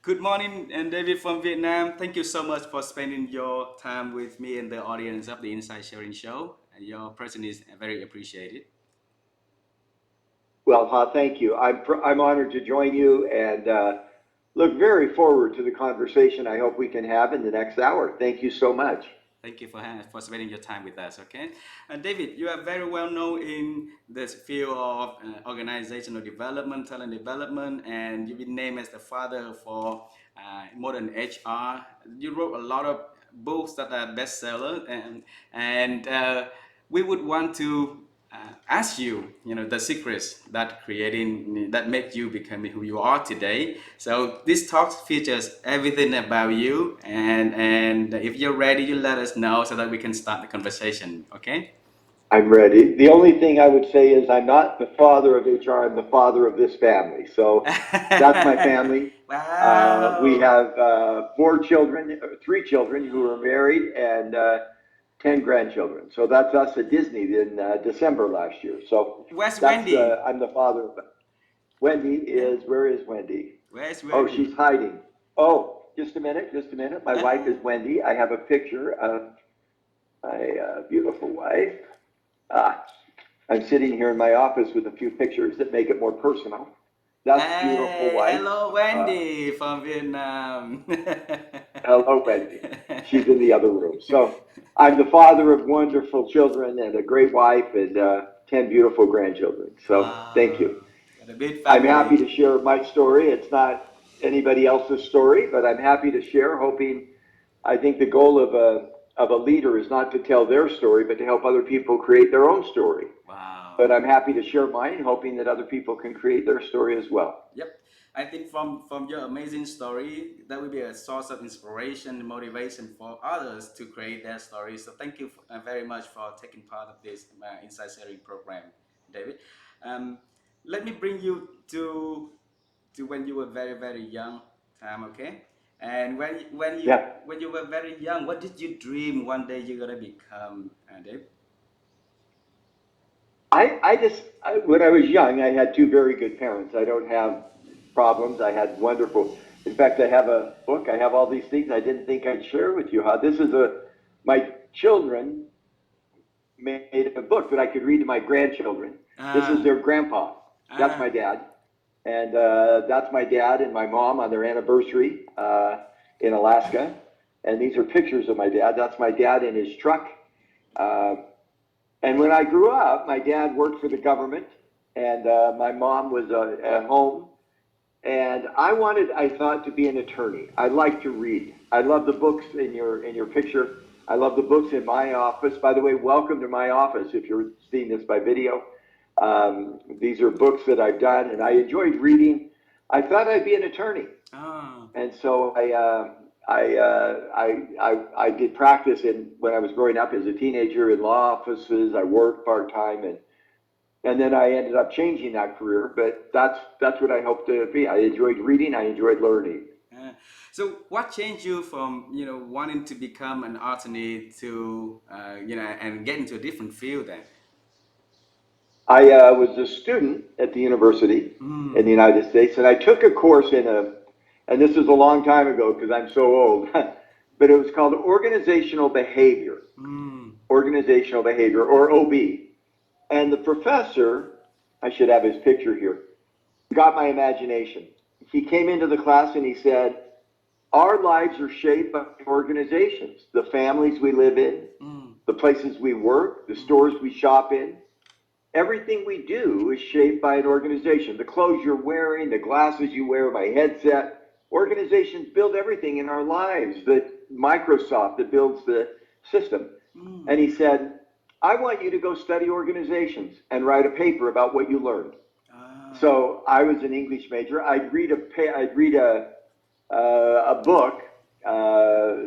Good morning, and David from Vietnam. Thank you so much for spending your time with me and the audience of the Inside Sharing Show. Your presence is very appreciated. Well, thank you. I'm honored to join you and look very forward to the conversation I hope we can have in the next hour. Thank you so much. Thank you for spending your time with us. Okay, David, you are very well known in this field of organizational development, talent development, and you've been named as the father for modern HR. You wrote a lot of books that are bestseller, and we would want to ask you, the secrets that creating that make you become who you are today. So this talk features everything about you, and if you're ready, you let us know so that we can start the conversation. Okay? I'm ready. The only thing I would say is I'm not the father of HR, I'm the father of this family. So that's my family. We Wow. have four children, three children who are married, and 10 grandchildren. So that's us at Disney in December last year. So Where's Wendy? I'm the father of Wendy Yeah. where is Wendy? Where's Oh, Wendy? she's hiding. Oh, just a minute, just a minute. My wife is Ah. Wendy. I have a picture of my beautiful wife. Ah, I'm sitting here in my office with a few pictures that make it more personal. That's beautiful Hey, wife. hello Uh, Wendy from Vietnam. Hello, Wendy. She's in the other room. So I'm the father of wonderful children and a great wife and 10 beautiful grandchildren. So thank Wow, you. got a big I'm happy family. to share my story. It's not anybody else's story, but I'm happy to share, hoping I think the goal of a leader is not to tell their story, but to help other people create their own story. Wow. But I'm happy to share mine, hoping that other people can create their story as well. Yep. I think from your amazing story, that will be a source of inspiration and motivation for others to create their stories. So thank you very much for taking part of this Insight Sharing program, David. Um, Let me bring you to when you were very young time, okay? And Yeah. when you were very young, what did you dream one day you're gonna become, Dave? When I was young, I had two very good parents. I don't have problems. I had wonderful. In fact, I have a book. I have all these things I didn't think I'd share with you. How this is my children made a book that I could read to my grandchildren. This is Ah, their grandpa. That's my ah, dad. And that's my dad and my mom on their anniversary in Alaska. And these are pictures of my dad. That's my dad in his truck. Uh, and when I grew up, my dad worked for the government, and my mom was at home. And I thought, to be an attorney. I like to read. I love the books in your picture. I love the books in my office. By the way, welcome to my office if you're seeing this by video. These are books that I've done, and I enjoyed reading. I thought I'd be an attorney, ah. and so I did practice in when I was growing up as a teenager in law offices. I worked part time, and then I ended up changing that career. But that's what I hope to be. I enjoyed reading. I enjoyed learning. Uh, so what changed you from wanting to become an attorney to and get into a different field then? I was a student at the university in the Mm. United States, and I took a course and this is a long time ago because I'm so old, but it was called Mm. organizational behavior, or OB. And the professor, I should have his picture here, got my imagination. He came into the class and he said, our lives are shaped by organizations, the families we live in, Mm. the places we work, the Mm. stores we shop in. Everything we do is shaped by an organization. The clothes you're wearing, the glasses you wear, my headset. Organizations build everything in our lives. Microsoft that builds the system. Mm. And he said, I want you to go study organizations and write a paper about what you learned. Ah. So I was an English major. I'd read a book.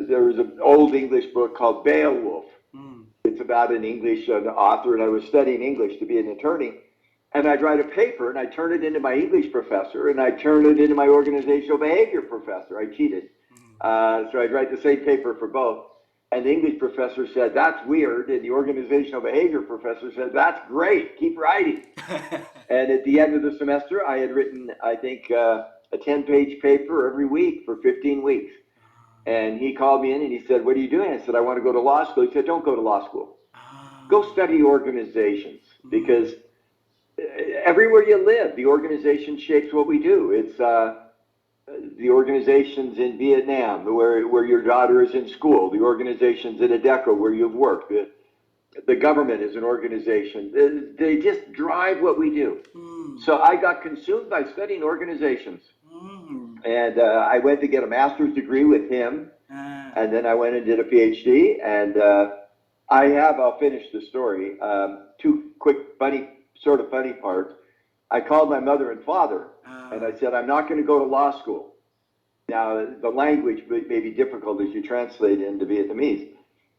There was an old English book called Beowulf. Mm. It's about an English author, and I was studying English to be an attorney. And I'd write a paper, and I'd turn it into my English professor, and I'd turn it into my organizational behavior professor. I cheated. So I'd write the same paper for both. And the English professor said, that's weird. And the organizational behavior professor said, that's great. Keep writing. Mm. And at the end of the semester, I had written, I think, a 10-page paper every week for 15 weeks. And he called me in and he said, "What are you doing?" I said, "I want to go to law school." He said, "Don't go to law school. Go Ah. study organizations Mm. because everywhere you live, the organization shapes what we do. It's the organizations in Vietnam where your daughter is in school, the organizations in Adecco where you've worked, the government is an organization. They just drive what we do. Mm. So I got consumed by studying organizations. Mm. And I went to get a master's degree with him. Ah. And then I went and did a PhD. And I'll finish the story. Two quick, sort of funny parts. I called my mother and father and I Ah. said, "I'm not going to go to law school." Now, the language may be difficult as you translate it into Vietnamese.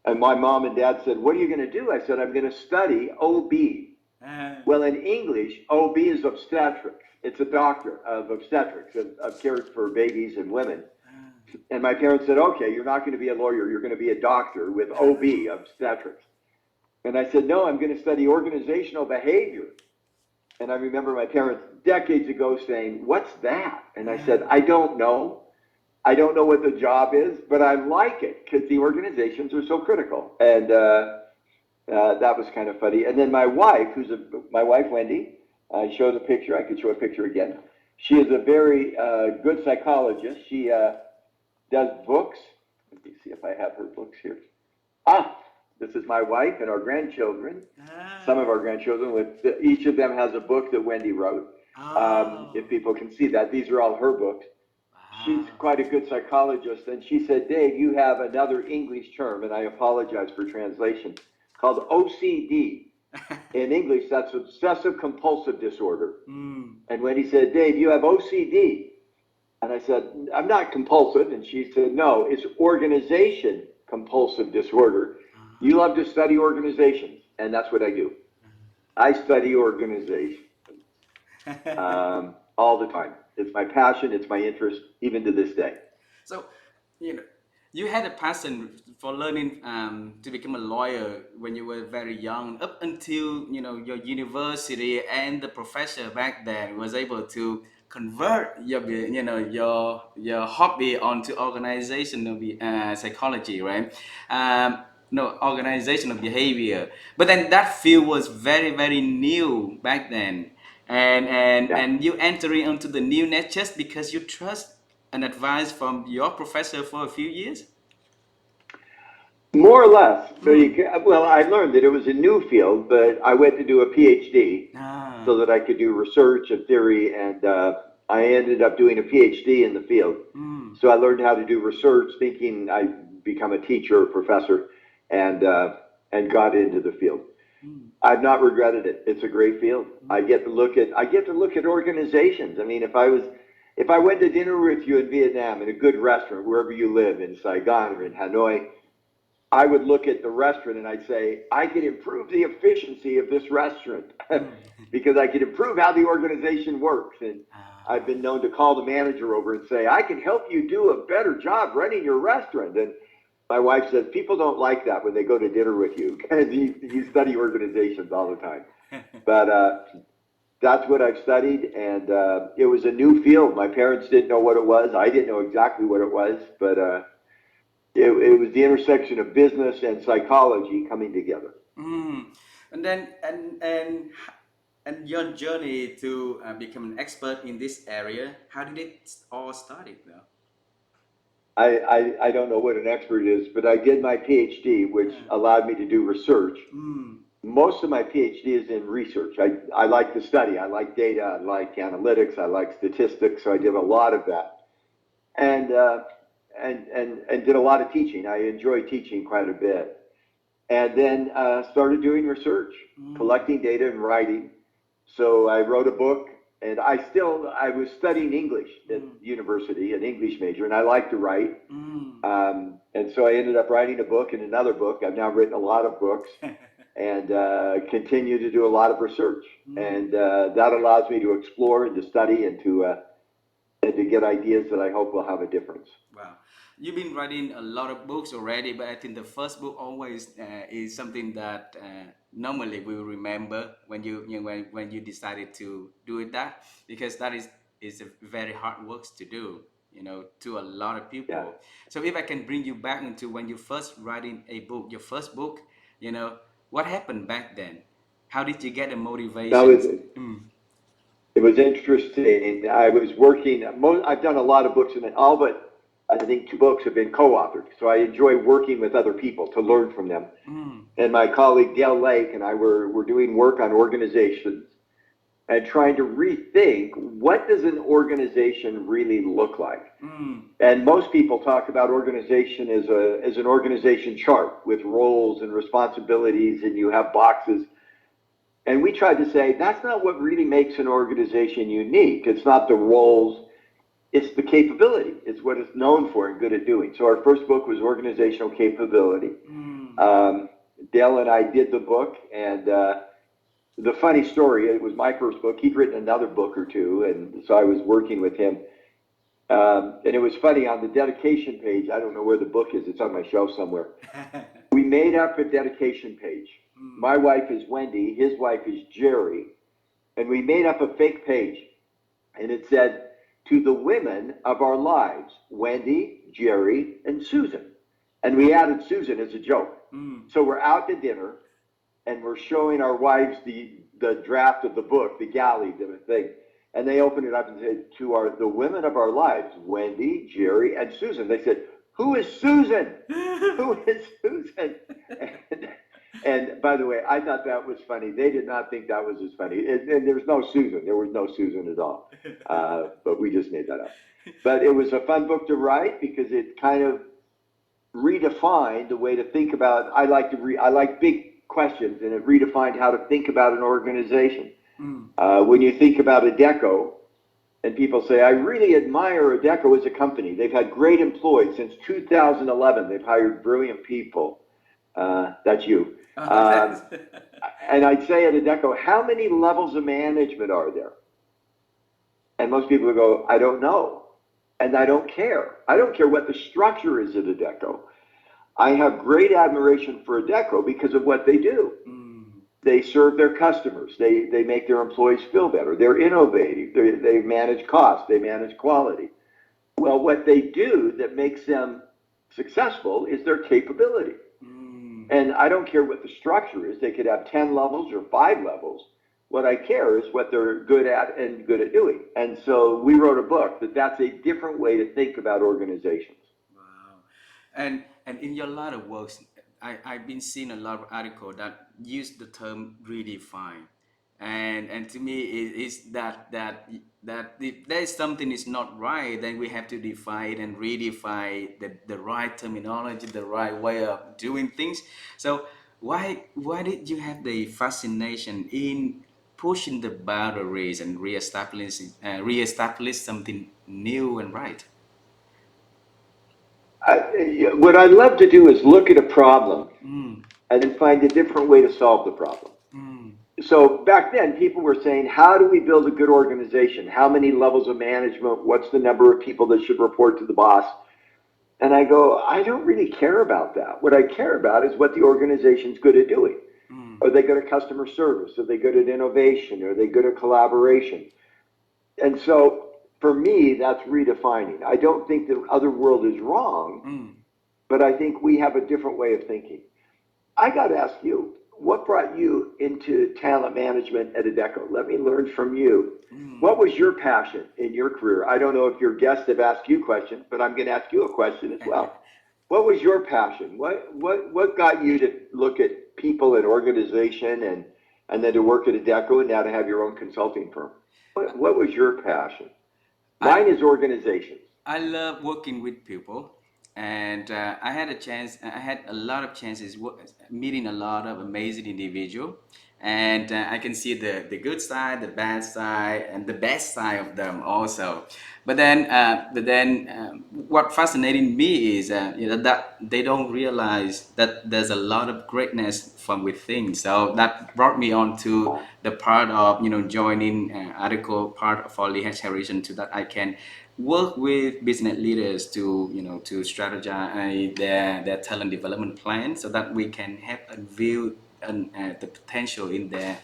And my mom and dad said, "What are you going to do?" I said, "I'm going to study OB." Ah. Well, in English, OB is obstetrics. It's a doctor of obstetrics, of care for babies and women. And my parents said, "Okay, you're not going to be a lawyer. You're going to be a doctor with OB, obstetrics." And I said, "No, I'm going to study organizational behavior." And I remember my parents decades ago saying, "What's that?" And I said, Ah. "I don't know. I don't know what the job is, but I like it because the organizations are so critical." And that was kind of funny. And then my wife, my wife Wendy, I showed a picture. I could show a picture again. She is a very good psychologist. She does books. Let me see if I have her books here. Ah, this is my wife and our grandchildren. Some of Ah. our grandchildren. Each of them has a book that Wendy wrote. If Oh. people can see that, these are all her books. She's Wow. quite a good psychologist, and she said, "Dave, you have another English term," and I apologize for translation, called OCD. In English, that's obsessive compulsive disorder. Mm. And when he said, "Dave, you have OCD," and I said, "I'm not compulsive," and she said, "No, it's organization compulsive disorder. You love to study organizations," and that's what I do. I study organizations all the time. It's my passion, it's my interest, even to this day. So, you know, you had a passion for learning to become a lawyer when you were very young, up until your university, and the professor back then was able to convert your hobby onto organizational psychology, right? No, organizational behavior. But then that field was very new back then, Yeah. and you entering into the new net just because you trust and advice from your professor for a few years? More or less. So Mm. well, I learned that it was a new field, but I went to do a PhD so Ah. that I could do research and theory, and I ended up doing a PhD in the field. Mm. So I learned how to do research, thinking I'd become a teacher or professor, and got into the field. Mm. I've not regretted it. It's a great field. Mm. I get to look at organizations. I mean, if I went to dinner with you in Vietnam in a good restaurant, wherever you live, in Saigon or in Hanoi, I would look at the restaurant and I'd say, I could improve the efficiency of this restaurant Mm. because I could improve how the organization works. And I've Ah. been known to call the manager over and say, I can help you do a better job running your restaurant. And my wife says, people don't like that when they go to dinner with you because you study organizations all the time. But that's what I've studied. And it was a new field. My parents didn't know what it was. I didn't know exactly what it was, but it was the intersection of business and psychology coming together. Mm. And then and your journey to become an expert in this area, how did it all started though? I don't know what an expert is, but I did my PhD, which Ah. allowed me to do research. Mm. Most of my PhD is in research. I like to study. I like data. I like analytics. I like statistics. So I did a lot of that, and and did a lot of teaching. I enjoy teaching quite a bit, and then started doing research, Mm. collecting data and writing. So I wrote a book, and I was studying English at Mm. university, an English major, and I like to write. Mm. And so I ended up writing a book and another book. I've now written a lot of books and continue to do a lot of research. Mm. And that allows me to explore and to study and to get ideas that I hope will have a difference. Wow, you've been writing a lot of books already, but I think the first book always is something that normally we will remember when you, when you decided to do it, that because that is is a very hard work to do, to a lot of Yeah. people. So if I can bring you back into when you first writing a book, your first book, what happened back then? How did you get the Now, motivations? it, it was interesting. I was working, I've done a lot of books, and all but I think two books have been co-authored. So I enjoy working with other people to learn from them. Mm, And my colleague Dale Lake and I were doing work on organizations and trying to rethink, what does an organization really look like? mm, And most people talk about organization as an organization chart with roles and responsibilities, and you have boxes. And we tried to say that's not what really makes an organization unique. It's not the roles, it's the capability. It's what it's known for and good at doing. So our first book was organizational capability. mm. Um, Dale and I did the book, and the funny story, it was my first book. He'd written another book or two, and so I was working with him. And it was funny, on the dedication page, I don't know where the book is, it's on my shelf somewhere. We made up a dedication page. Mm. My wife is Wendy, his wife is Jerry, and we made up a fake page. And it said, to the women of our lives, Wendy, Jerry, and Susan. And we added Susan as a joke. Mm. So we're out to dinner, and we're showing our wives the draft of the book, the galley, the thing. And they opened it up and said, to the women of our lives, Wendy, Jerry, and Susan. They said, who is Susan? Who is Susan? And, and by the way, I thought that was funny. They did not think that was as funny. And there's no Susan. There was no Susan at all. But we just made that up. But it was a fun book to write because it kind of redefined the way to think about. I like big questions, and it redefined how to think about an organization. Mm. When you think about Adecco, and people say, I really admire Adecco as a company. They've had great employees since 2011. They've hired brilliant people. That's you. That's And I'd say at Adecco, how many levels of management are there? And most people would go, I don't know. And I don't care. I don't care what the structure is at Adecco. I have great admiration for Adecco because of what they do. mm. They serve their customers. They make their employees feel better. They're innovative. They manage costs. They manage quality. Well, what they do that makes them successful is their capability. Mm. And I don't care what the structure is. They could have 10 levels or 5 levels. What I care is what they're good at and good at doing. And so we wrote a book that's a different way to think about organizations. Wow. And in your lot of works, I've been seeing a lot of articles that use the term redefine. And to me it is that if there is something is not right, then we have to define and redefine the right terminology, the right way of doing things. So why did you have the fascination in pushing the boundaries and reestablish something new and right? What I love to do is look at a problem Mm, and then find a different way to solve the problem. mm, So back then, people were saying, how do we build a good organization? How many levels of management? What's the number of people that should report to the boss? And I go, I don't really care about that. What I care about is what the organization's good at doing. mm. Are they good at customer service? Are they good at innovation? Are they good at collaboration? And so for me, that's redefining. I don't think the other world is wrong, Mm. but I think we have a different way of thinking. I got to ask you, what brought you into talent management at Adecco? Let me learn from you. What Mm. was your passion in your career? I don't know if your guests have asked you questions, but I'm going to ask you a question as well. What was your passion? What got you to look at people and organization, and then to work at Adecco, and now to have your own consulting firm? What was your passion? I Mine is organizations. I love working with people, and I had a chance. I had a lot of chances meeting a lot of amazing individual, and I can see the good side, the bad side, and the best side of them also. But then, what fascinating me is that they don't realize that there's a lot of greatness from within. So that brought me on to the part of joining article part for Leadership Generation, so that I can work with business leaders to to strategize their talent development plan, so that we can have a view and the potential in their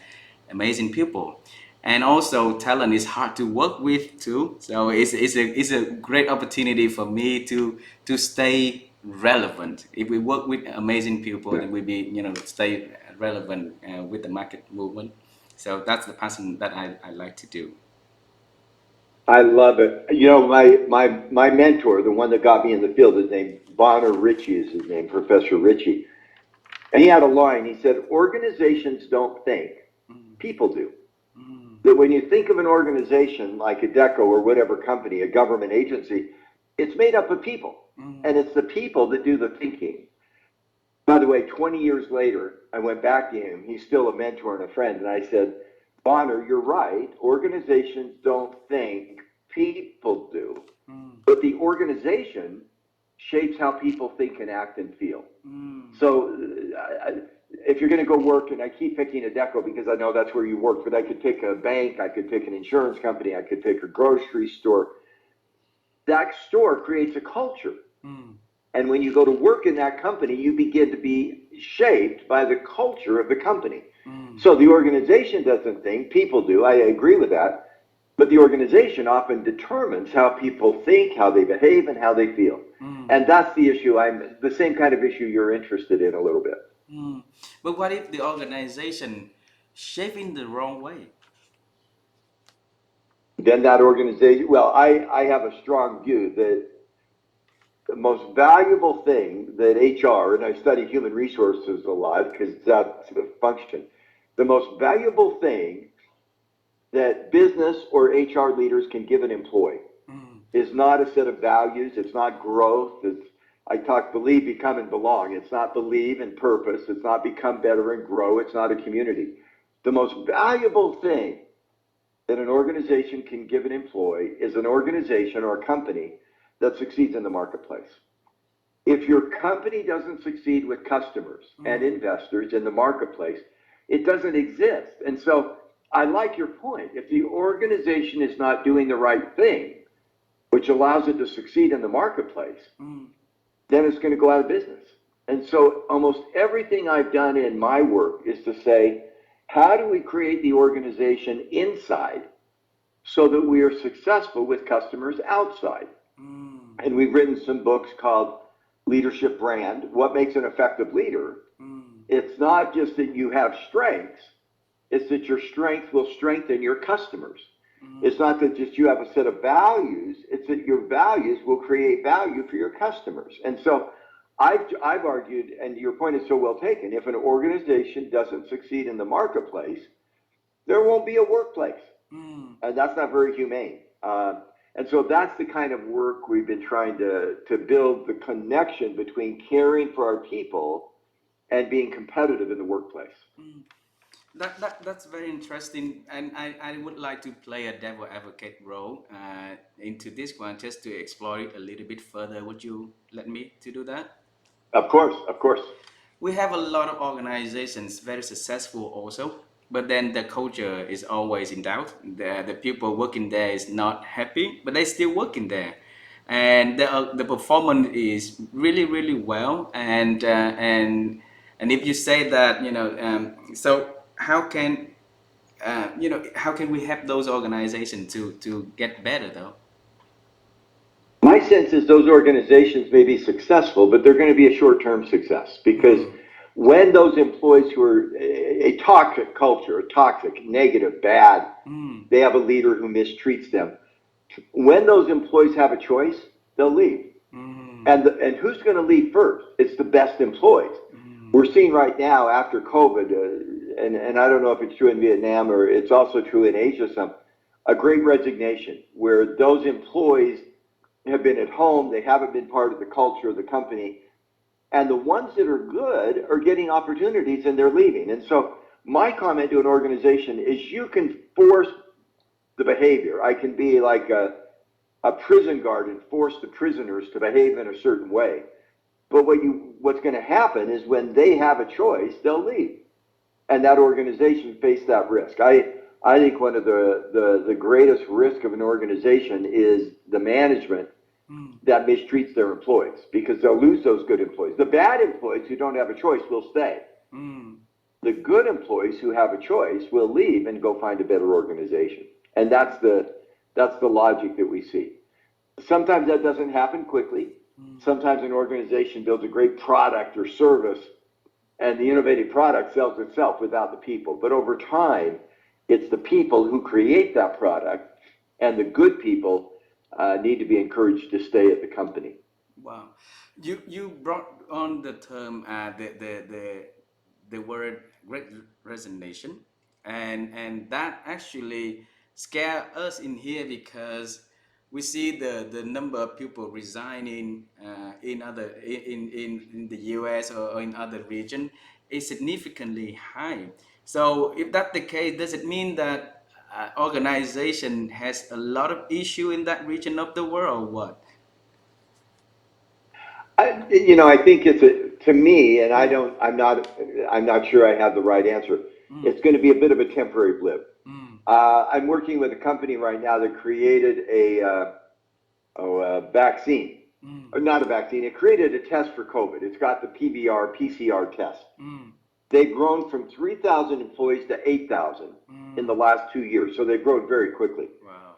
amazing people. and also talent is hard to work with too. So it's a great opportunity for me to stay relevant. If we work with amazing people, then we be stay relevant with the market movement. So that's the passion that I like to do. I love it. My mentor, the one that got me in the field, his name Bonner Ritchie is his name, Professor Ritchie. And he had a line. He said, "Organizations don't think, Mm, people do." mm, That when you think of an organization like a Deco or whatever company, a government agency, it's made up of people, mm, and it's the people that do the thinking. By the way, 20 years later, I went back to him. He's still a mentor and a friend. And I said, "Bonner, you're right. Organizations don't think, people do. mm, But the organization shapes how people think and act and feel." mm, So if you're going to go work, and I keep picking a Deco because I know that's where you work, but I could pick a bank, I could pick an insurance company, I could pick a grocery store. That store creates a culture. mm, And when you go to work in that company, you begin to be shaped by the culture of the company. mm, So the organization doesn't think, people do. I agree with that. But the organization often determines how people think, how they behave, and how they feel. mm, And that's the issue. I'm the same kind of issue you're interested in a little bit. mm. But what if the organization shaping the wrong way? Then that organization, well, I have a strong view that the most valuable thing that HR, and I study human resources a lot because that's the function, the most valuable thing that business or HR leaders can give an employee Mm, is not a set of values. It's not growth. It's, I talk believe, become, and belong. It's not believe and purpose. It's not become better and grow. It's not a community. The most valuable thing that an organization can give an employee is an organization or a company that succeeds in the marketplace. If your company doesn't succeed with customers and mm, investors in the marketplace, it doesn't exist. And so I like your point. If the organization is not doing the right thing, which allows it to succeed in the marketplace, mm, then it's going to go out of business. And so almost everything I've done in my work is to say, how do we create the organization inside so that we are successful with customers outside? mm, And we've written some books called Leadership Brand, What Makes an Effective Leader. mm, It's not just that you have strengths, it's that your strength will strengthen your customers. It's mm, not that just you have a set of values, it's that your values will create value for your customers. And so I've argued, and your point is so well taken, if an organization doesn't succeed in the marketplace, there won't be a workplace. mm. And that's not very humane. And so that's the kind of work we've been trying to build the connection between caring for our people and being competitive in the workplace. Mm. That's very interesting, and I would like to play a devil advocate role into this one just to explore it a little bit further. Would you let me to do that? Of course, of course. We have a lot of organizations very successful also, but then the culture is always in doubt. The people working there is not happy, but they still working there, and the performance is really well. And if you say that, so how can how can we help those organizations to get better though? My sense is those organizations may be successful, but they're going to be a short term success because Mm, when those employees who are a toxic culture, a toxic, negative, bad, mm, they have a leader who mistreats them. When those employees have a choice, they'll leave. mm, And who's going to lead first? It's the best employees. mm, We're seeing right now after COVID, and I don't know if it's true in Vietnam or it's also true in Asia, a great resignation where those employees have been at home, they haven't been part of the culture of the company, and the ones that are good are getting opportunities and they're leaving. And so my comment to an organization is you can force the behavior. I can be like a prison guard and force the prisoners to behave in a certain way. But what's going to happen is when they have a choice, they'll leave, and that organization face that risk. I think one of the greatest risk of an organization is the management mm, that mistreats their employees because they'll lose those good employees. The bad employees who don't have a choice will stay. mm. The good employees who have a choice will leave and go find a better organization. And that's the logic that we see. Sometimes that doesn't happen quickly. Sometimes an organization builds a great product or service, and the innovative product sells itself without the people. But over time, it's the people who create that product, and the good people need to be encouraged to stay at the company. Wow, you brought on the term the word resignation, and that actually scare us in here because we see the number of people resigning in the US or in other region is significantly high. So if that's the case, does it mean that organization has a lot of issue in that region of the world or what? I think to me, and Mm, I'm not sure I have the right answer. mm, It's going to be a bit of a temporary blip. mm, I'm working with a company right now that created a vaccine, mm, or not a vaccine. It created a test for COVID. It's got the PCR test. mm, They've grown from 3,000 employees to 8,000 in the mm. last 2 years. So they've grown very quickly. Wow.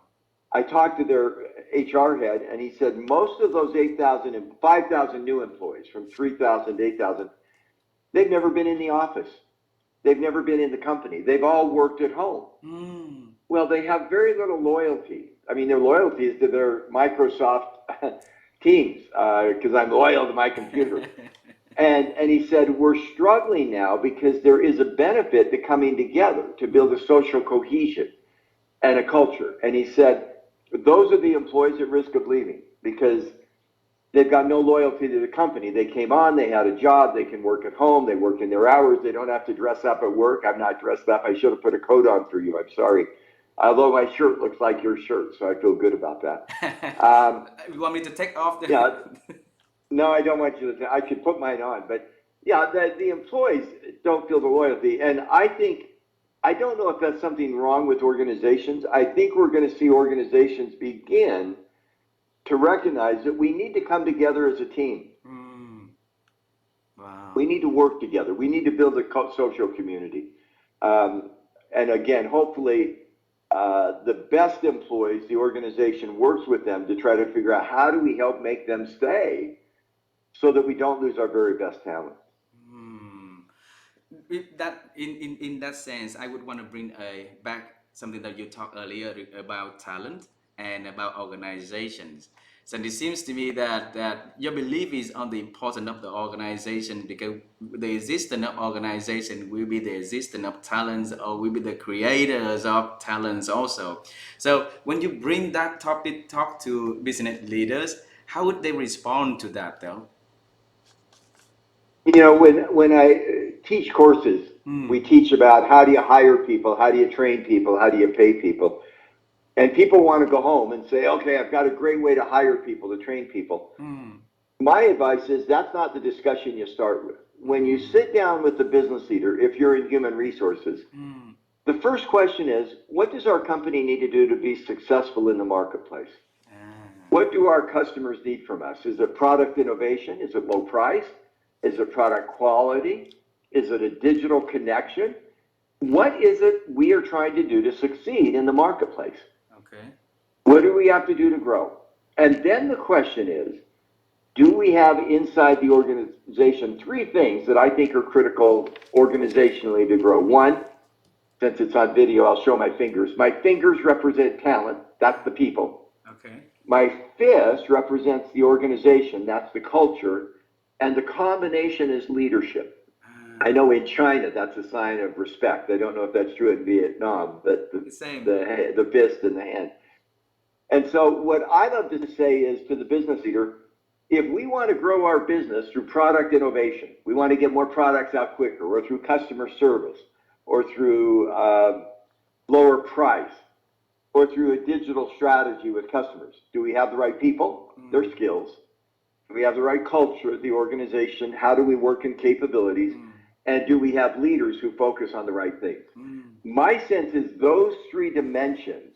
I talked to their HR head, and he said most of those 8,000 and 5,000 new employees, from 3,000 to 8,000, they've never been in the office. They've never been in the company. They've all worked at home. Mm. Well, they have very little loyalty. I mean, their loyalty is to their Microsoft Teams, because I'm loyal to my computer. And he said, we're struggling now because there is a benefit to coming together to build a social cohesion and a culture. And he said, those are the employees at risk of leaving because they've got no loyalty to the company. They came on, they had a job, they can work at home, they work in their hours, they don't have to dress up at work. I'm not dressed up. I should have put a coat on for you. I'm sorry. Although my shirt looks like your shirt, so I feel good about that. You want me to take off the? Yeah, no, I don't want you to. I could put mine on, but yeah, the employees don't feel the loyalty, and I don't know if that's something wrong with organizations. I think we're going to see organizations begin to recognize that we need to come together as a team. Mm. We Wow. need to work together. We need to build a social community. Um, and again, hopefully, the best employees, the organization works with them to try to figure out how do we help make them stay so that we don't lose our very best talent. Hmm. With that in that sense, I would want to bring back something that you talked earlier about talent and about organizations. So it seems to me that your belief is on the importance of the organization because the existence of organization will be the existence of talents or will be the creators of talents also. So when you bring that topic talk to business leaders, how would they respond to that though? When I teach courses, we Hmm. teach about how do you hire people, how do you train people, how do you pay people. And people want to go home and say, okay, I've got a great way to hire people, to train people. Hmm. My advice is that's not the discussion you start with. When you Hmm. sit down with the business leader, if you're in human resources, Hmm. the first question is, what does our company need to do to be successful in the marketplace? Ah. What do our customers need from us? Is it product innovation? Is it low price? Is it product quality? Is it a digital connection? What is it we are trying to do to succeed in the marketplace? Okay. What do we have to do to grow? And then the question is, do we have inside the organization three things that I think are critical organizationally to grow? One, since it's on video, I'll show my fingers. My fingers represent talent. That's the people. Okay. My fist represents the organization. That's the culture. And the combination is leadership. I Ah. know in China that's a sign of respect. I don't know if that's true in Vietnam, but The same. the fist and the hand. And so what I love to say is to the business leader, if we want to grow our business through product innovation, we want to get more products out quicker, or through customer service, or through lower price, or through a digital strategy with customers. Do we have the right people, their Mm. skills? Do we have the right culture, the organization? How do we work in capabilities? Mm. And do we have leaders who focus on the right things? Mm. My sense is those three dimensions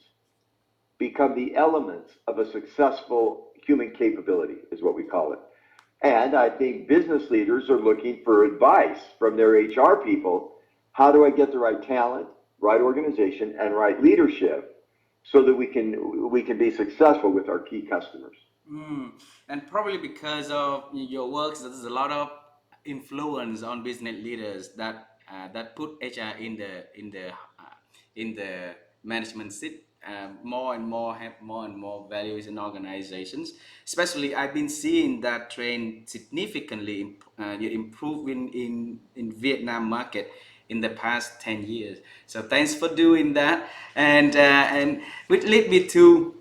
become the elements of a successful human capability, is what we call it. And I think business leaders are looking for advice from their HR people. how do I get the right talent, right organization, and right leadership so that we can be successful with our key customers. Mm. And probably because of your works, there's a lot of influence on business leaders that put HR in the management seat. More and more have more and more values in organizations. Especially, I've been seeing that trend significantly improve in Vietnam market in the past 10 years. So thanks for doing that, and which lead me to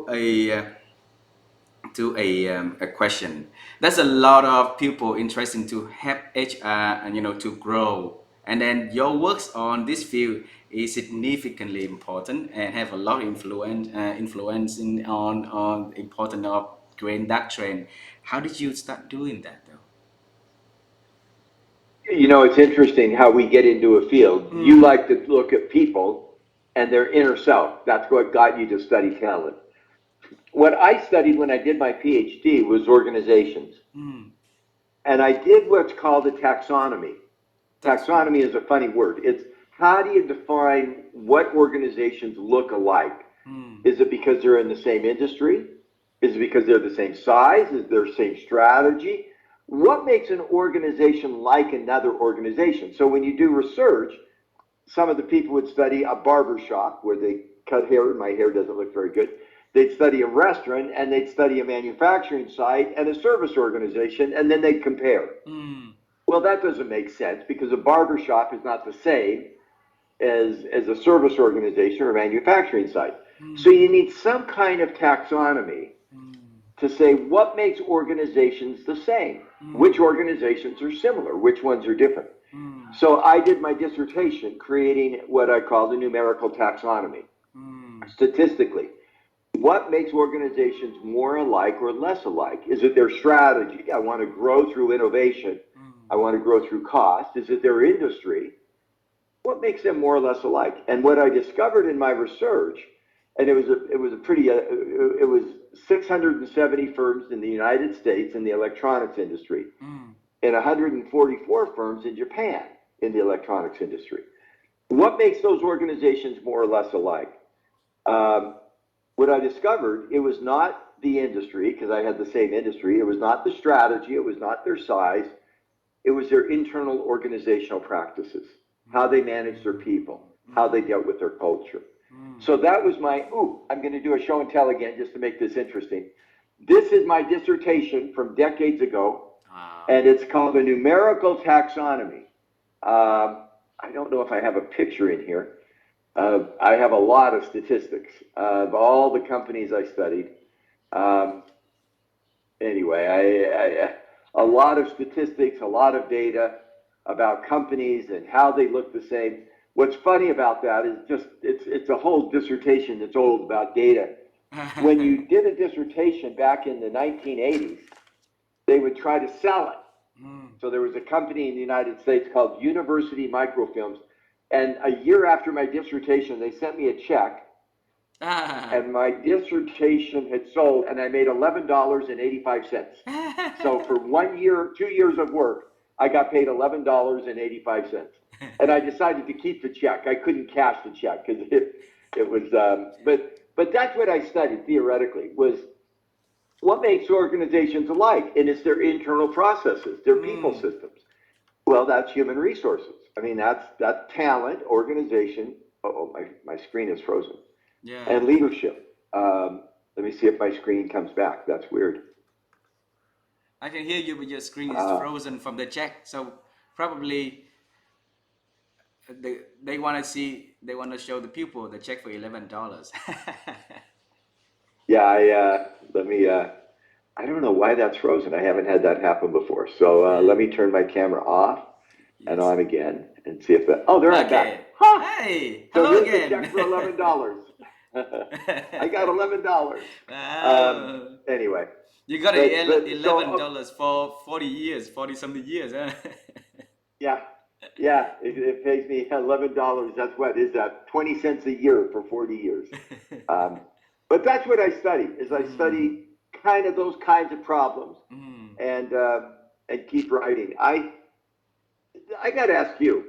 a question. There's a lot of people interested to help HR and to grow. And then your works on this field is significantly important and have a lot of influencing on important of growing that trend. How did you start doing that though? It's interesting how we get into a field. You Mm, like to look at people and their inner self. That's what got you to study talent. What I studied when I did my PhD was organizations. mm, And I did what's called a taxonomy. that's right. Taxonomy is a funny word. It's how do you define what organizations look alike? Mm, Is it because they're in the same industry? Is it because they're the same size? Is there the same strategy? What makes an organization like another organization? So when you do research, some of the people would study a barber shop where they cut hair, and my hair doesn't look very good. They'd study a restaurant, and they'd study a manufacturing site and a service organization, and then they'd compare. mm, Well, that doesn't make sense because a barber shop is not the same as a service organization or manufacturing site. So mm, you need some kind of taxonomy mm, to say what makes organizations the same, which mm, organizations are similar, which ones are different. mm, So I did my dissertation creating what I call the numerical taxonomy. mm, Statistically, what makes organizations more alike or less alike? Is it their strategy? I want to grow through innovation. I mm, want to grow through cost. Is it their industry? What makes them more or less alike? And what I discovered in my research, and it was 670 firms in the United States in the electronics industry, mm, and 144 firms in Japan in the electronics industry. What makes those organizations more or less alike? Um, what I discovered, it was not the industry, because I had the same industry. It was not the strategy. It was not their size. It was their internal organizational practices, how they managed their people, how they mm, dealt with their culture. mm. So that was I'm going to do a show and tell again just to make this interesting. This is my dissertation from decades ago, Wow. and it's called a numerical taxonomy. I don't know if I have a picture in here. I have a lot of statistics of all the companies I studied. Um, anyway, a lot of statistics, a lot of data about companies and how they look the same. What's funny about that is just it's a whole dissertation that's old about data. When you did a dissertation back in the 1980s, they would try to sell it. Mm. So there was a company in the United States called University Microfilms, and a year after my dissertation, they sent me a check, Ah. and my dissertation had sold, and I made $11.85. So for 1 year, 2 years of work, I got paid $11.85, and I decided to keep the check. I couldn't cash the check because it was, but that's what I studied theoretically was what makes organizations alike, and it's their internal processes, their people Mm. systems. Well, that's human resources. I mean, that's talent, organization. Oh, my screen is frozen. Yeah. And leadership. Let me see if my screen comes back. That's weird. I can hear you, but your screen is Uh, frozen from the check. So probably they want to they want to show the people the check for $11. yeah, let me. I don't know why that's frozen. I haven't had that happen before. So Yeah. let me turn my camera off and Yes. on again and see if that. Oh, there I'm back. Okay. Huh. Hey, So hello here's the again. check for $11. I got $11. Wow. Anyway, You got but so $11 for 40 years, 40 something years, huh? yeah, yeah, it pays me $11. That's what is that 20 cents a year for 40 years. Um, but that's what I study. Is I Mm, study kind of those kinds of problems mm, and keep writing. I got to ask you.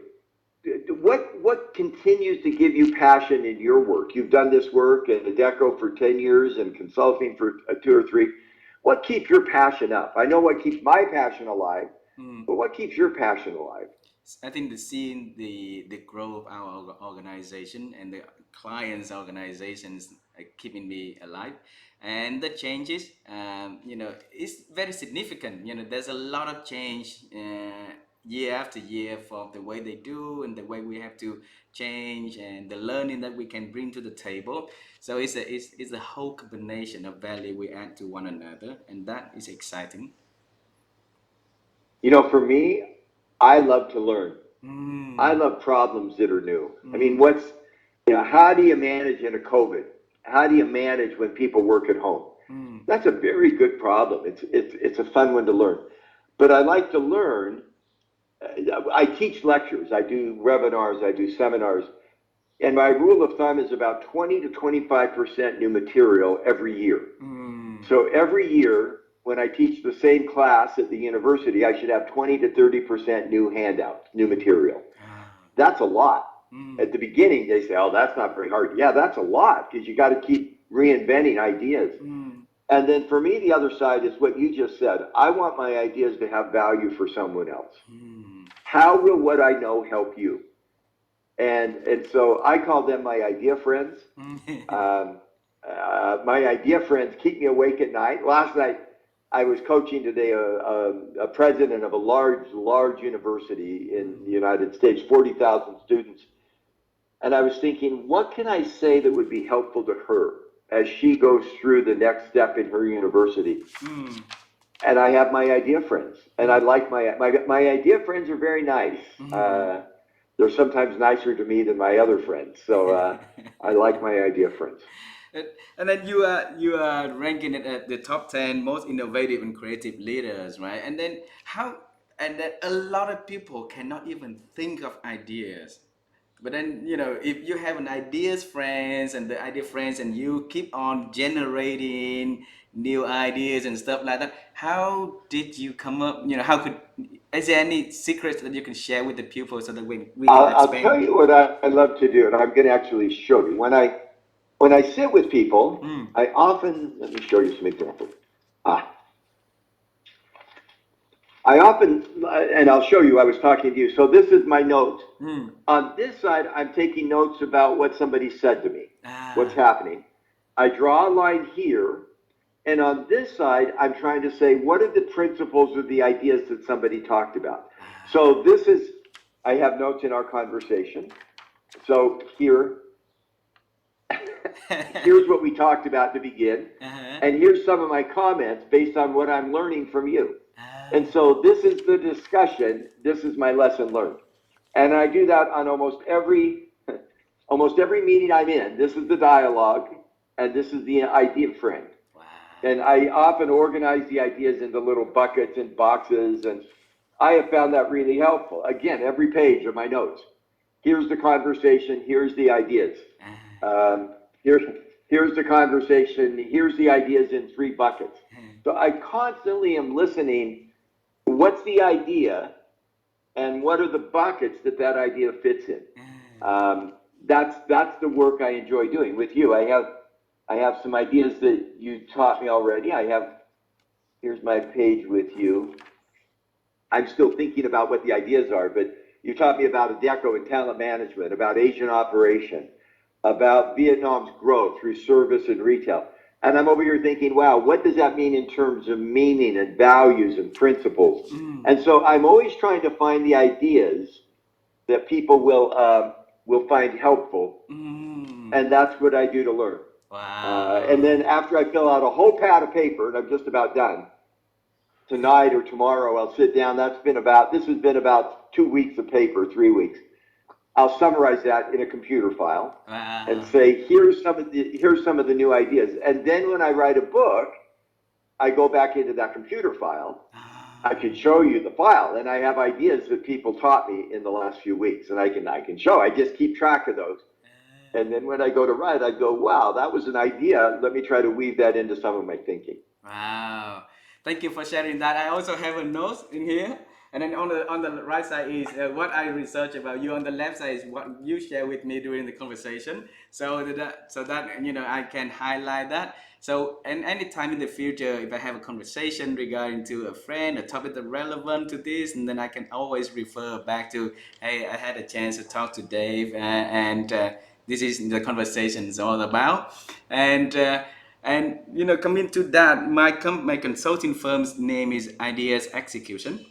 what continues to give you passion in your work? You've done this work at Adecco for 10 years and consulting for two or three. What keeps your passion up? I know what keeps my passion alive, Mm. but what keeps your passion alive? I think the seeing the growth of our organization and the clients' organizations are keeping me alive, and the changes, it's very significant. There's a lot of change year after year from the way they do and the way we have to change and the learning that we can bring to the table. So it's a whole combination of value we add to one another, and that is exciting. For me, I love to learn. I Mm, love problems that are new. I mean, mm, how do you manage in a COVID? How do you manage when people work at home? mm, That's a very good problem. It's a fun one to learn. But I like to learn. I teach lectures, I do webinars, I do seminars, and my rule of thumb is about 20 to 25% new material every year. mm. So every year, when I teach the same class at the university, I should have 20 to 30% new handouts, new material. Ah, That's a lot. At mm, the beginning, they say, oh, that's not very hard. Yeah, that's a lot because you got to keep reinventing ideas. mm, And then for me, the other side is what you just said. I want my ideas to have value for someone else. mm, How will what I know help you? And so I call them my idea friends. mm. Um, my idea friends keep me awake at night. Last night, I was coaching today a president of a large university in the Mm, United States, 40,000 students. And I was thinking, what can I say that would be helpful to her as she goes through the next step in her university? mm, And I have my idea friends, and I mm, like my idea friends are very nice. mm. They're sometimes nicer to me than my other friends, so I like my idea friends. And then you are ranking it at the top 10 most innovative and creative leaders, right? And then a lot of people cannot even think of ideas. But then, if you have an ideas friends and the idea friends and you keep on generating new ideas and stuff like that, how did you come up, how could, is there any secrets that you can share with the people so that we can I'll tell expand? you what I love to do, and I'm going to actually show you. When I sit with people, Mm, I often let me show you some examples. Ah, I often, and I'll show you. I was talking to you, so this is my notes. mm, On this side, I'm taking notes about what somebody said to me, what's ah, happening. I draw a line here, and on this side, I'm trying to say, what are the principles or the ideas that somebody talked about? So ah. this is, I have notes in our conversation. So here's what we talked about to begin, Uh-huh. and here's some of my comments based on what I'm learning from you. And Ah. so this is the discussion. This is my lesson learned. And I do that on almost every meeting I'm in. This is the dialogue, and this is the idea frame. Wow. And I often organize the ideas into little buckets and boxes, and I have found that really helpful. Again, every page of my notes. Here's the conversation. Here's the ideas. Ah. Um, here's here's the conversation. Here's the ideas in three buckets. So I constantly am listening. What's the idea, and what are the buckets that that idea fits in? Ah. That's the work I enjoy doing with you. I have some ideas that you taught me already. Here's my page with you. I'm still thinking about what the ideas are, but you taught me about Adecco and talent management, about Asian operation, about Vietnam's growth through service and retail. And I'm over here thinking, wow, what does that mean in terms of meaning and values and principles? Mm. And so I'm always trying to find the ideas that people will find helpful, Mm. and that's what I do to learn. And then Wow. after I fill out a whole pad of paper, and I'm just about done, tonight or tomorrow I'll sit down. This has been about 2 weeks of paper, 3 weeks. I'll summarize that in a computer file and Wow. say, here's some of the new ideas. And then when I write a book, I go back into that computer file. I Ah. can show you the file, and I have ideas that people taught me in the last few weeks, and I can show. I just keep track of those. And then when I go to write, I go, wow, that was an idea. Let me try to weave that into some of my thinking. Wow. Thank you for sharing that. I also have a note in here. And then on the right side is what I research about you. On the left side is what you share with me during the conversation. So that I can highlight that. So and anytime in the future, if I have a conversation regarding to a friend, a topic that relevant to this, and then I can always refer back to, hey, I had a chance to talk to Dave, and this is the conversation is all about. And coming to that, my consulting firm's name is Ideas Execution,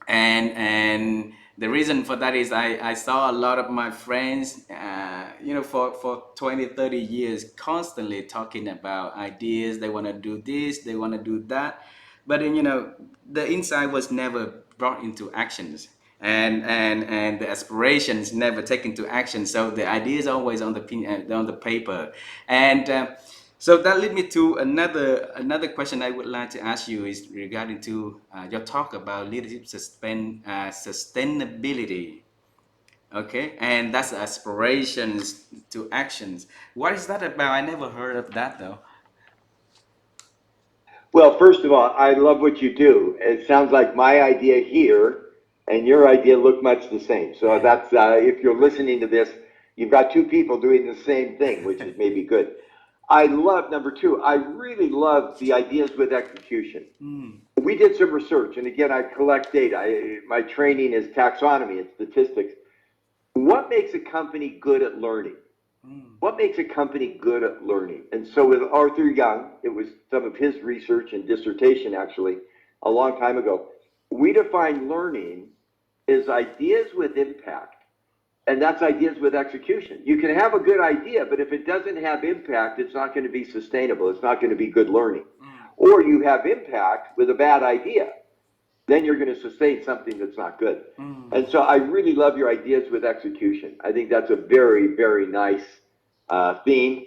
and the reason for that is I saw a lot of my friends for 20, 30 years constantly talking about ideas. They want to do this, they want to do that, but then the insight was never brought into actions, and the aspirations never taken to action. So the idea is always on the paper. And so that leads me to another question I would like to ask you is regarding to your talk about leadership sustainability. Okay, and that's aspirations to actions. What is that about? I never heard of that though. Well, first of all, I love what you do. It sounds like my idea here and your idea look much the same. So that's, if you're listening to this, you've got two people doing the same thing, which is maybe good. I love, number two, I really love the ideas with execution. Mm, We did some research, and again, I collect data. My training is taxonomy and statistics. What makes a company good at learning? mm, What makes a company good at learning? And so with Arthur Young, it was some of his research and dissertation actually, a long time ago. We define learning as ideas with impact, and that's ideas with execution. You can have a good idea, but if it doesn't have impact, it's not going to be sustainable. It's not going to be good learning. mm, Or you have impact with a bad idea, then you're going to sustain something that's not good. mm, And so I really love your ideas with execution. I think that's a very, very nice theme.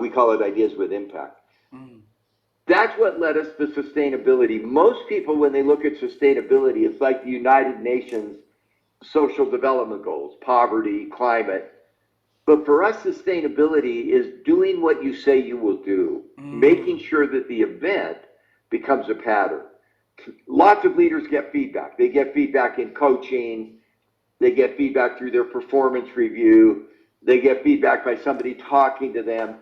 We call it ideas with impact. mm, That's what led us to sustainability. Most people, when they look at sustainability, it's like the United Nations social development goals, poverty, climate. But for us, sustainability is doing what you say you will do, making mm, sure that the event becomes a pattern. Lots of leaders get feedback. They get feedback in coaching, they get feedback through their performance review, they get feedback by somebody talking to them,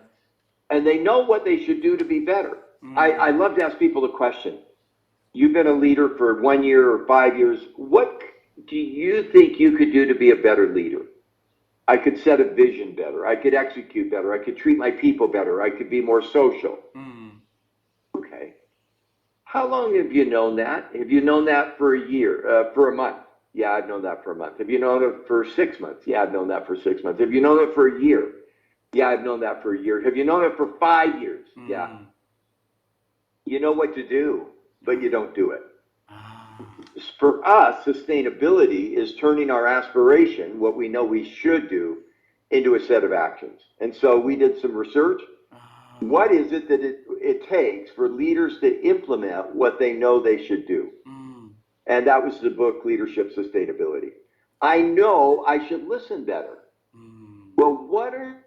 and they know what they should do to be better. I mm, love to ask people the question. You've been a leader for 1 year or 5 years. What do you think you could do to be a better leader? I could set a vision better. I could execute better. I could treat my people better. I could be more social. mm, Okay. How long have you known that? Have you known that for a year, for a month? Yeah, I've known that for a month. Have you known it for 6 months? Yeah, I've known that for 6 months. Have you known it for a year? Yeah, I've known that for a year. Have you known it for 5 years? Yeah. mm. You know what to do, but you don't do it. Ah, For us, sustainability is turning our aspiration, what we know we should do, into a set of actions. And so we did some research. ah, What is it that it takes for leaders to implement what they know they should do? mm, And that was the book Leadership Sustainability. I know I should listen better. mm. Well, what are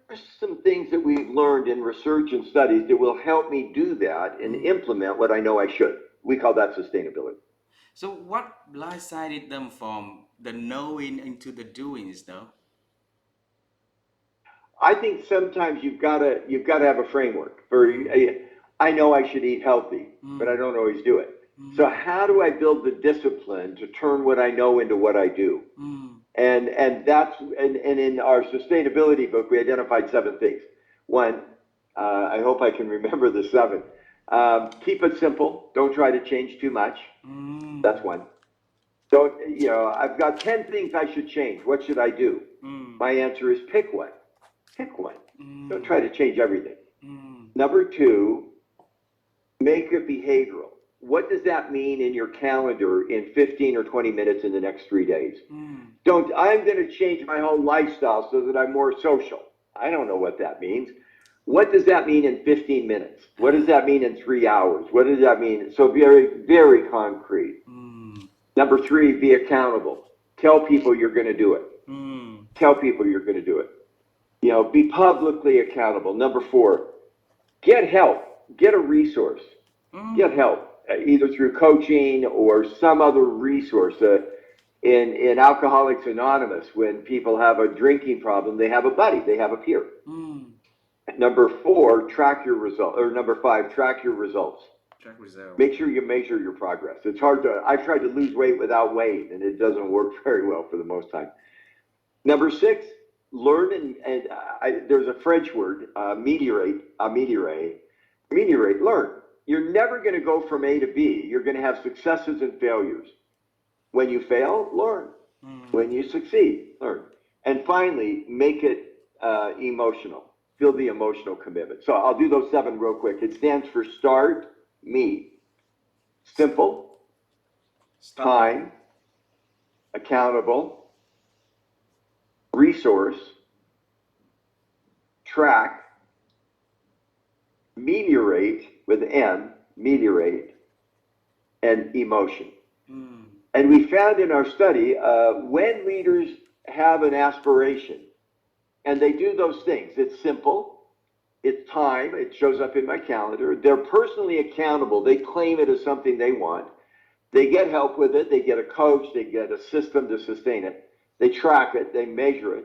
some things that we've learned in research and studies that will help me do that and Mm. implement what I know I should? We call that sustainability. So what blindsided them from the knowing into the doings, though? I think sometimes you've got to have a framework for. Mm, I know I should eat healthy, but I mm, don't always do it. So mm, how do I build the discipline to turn what I know into what I do? mm, And that's and in our sustainability book we identified 7 things. One, I hope I can remember the seven. Keep it simple. Don't try to change too much. That's mm, one. Don't I've got 10 things I should change. What should I do? mm, My answer is pick one. Pick one. Don't try mm, to change everything. mm, Number two, make it behavioral. What does that mean in your calendar in 15 or 20 minutes in the next 3 days? mm, Don't, I'm going to change my whole lifestyle so that I'm more social. I don't know what that means. What does that mean in 15 minutes? What does that mean in 3 hours? What does that mean? So very, very concrete. mm, Number three, be accountable. Tell people you're going to do it. mm, Tell people you're going to do it. Be publicly accountable. Number four, get help. Get a resource. Get mm, help. either through coaching or some other resource. In Alcoholics Anonymous, when people have a drinking problem, they have a buddy, they have a peer. Mm. Number four, track your result, or number five, track your results. Track result. Make sure you measure your progress. It's hard to, I've tried to lose weight without weight, and it doesn't work very well for the most time. Number six, learn there's a French word, meteorate, learn. You're never going to go from A to B. You're going to have successes and failures. When you fail, learn. When you succeed, learn. And finally, make it emotional. Feel the emotional commitment. So I'll do those seven real quick. It stands for start, me. Simple, Start. time, accountable, resource, track, meteorate with M, meteorate, and emotion. Mm. And we found in our study, when leaders have an aspiration and they do those things, it's simple, it's time, it shows up in my calendar, they're personally accountable, they claim it as something they want, they get help with it, they get a coach, they get a system to sustain it, they track it, they measure it,